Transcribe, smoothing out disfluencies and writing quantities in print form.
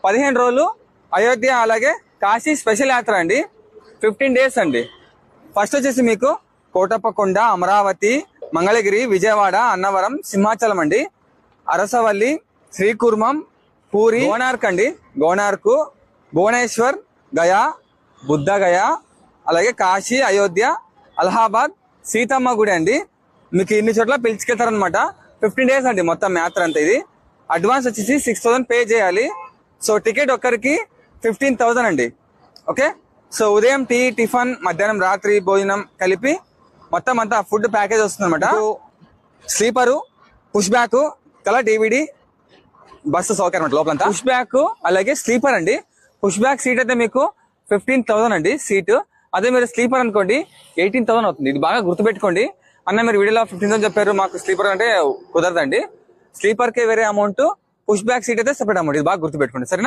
15 రోజులు అయోధ్య అలాగే కాశీ స్పెషల్ యాత్ర అండి. 15 days అండి. ఫస్ట్ వచ్చేసి మీకు కోటప్పకొండ, అమరావతి, మంగళగిరి, విజయవాడ, అన్నవరం, సింహాచలం అండి, అరసవల్లి, శ్రీకుర్మం, పూరి, గోనార్క్ అండి, గోనార్కు, భువనేశ్వర్, గయా, బుద్ధ గయా, అలాగే కాశీ, అయోధ్య, అలహాబాద్, సీతమ్మ గుడి అండి. మీకు ఇన్ని చోట్ల పిలుచుకెళ్తారనమాట. 15 days అండి మొత్తం యాత్ర అంతా. ఇది అడ్వాన్స్ వచ్చేసి 6,000 పే చేయాలి. సో టికెట్ ఒక్కరికి 15,000 అండి. ఓకే. సో ఉదయం టీ, టిఫిన్, మధ్యాహ్నం రాత్రి భోజనం కలిపి మొత్తం అంతా ఫుడ్ ప్యాకేజ్ వస్తుంది అనమాట. స్లీపరు, పుష్ బ్యాక్, కలా DVD, బస్సు సౌకర్యం అనమాట లోపలంతా. పుష్ బ్యాక్ అలాగే స్లీపర్ అండి. పుష్ బ్యాక్ సీట్ అయితే మీకు 15,000 అండి సీటు. అదే మీరు స్లీపర్ అనుకోండి 18,000 అవుతుంది. ఇది బాగా గుర్తుపెట్టుకోండి. అన్న మీరు వీడియోలో 15,000 చెప్పారు, మాకు స్లీపర్ అంటే కుదరదండి. స్లీపర్ కే వేరే అమౌంట్, పుష్ బ్యాక్ సీట్ అయితే సెపరేట్ అమౌంట్. ఇది బాగా గుర్తుపెట్టుకోండి, సరేనా?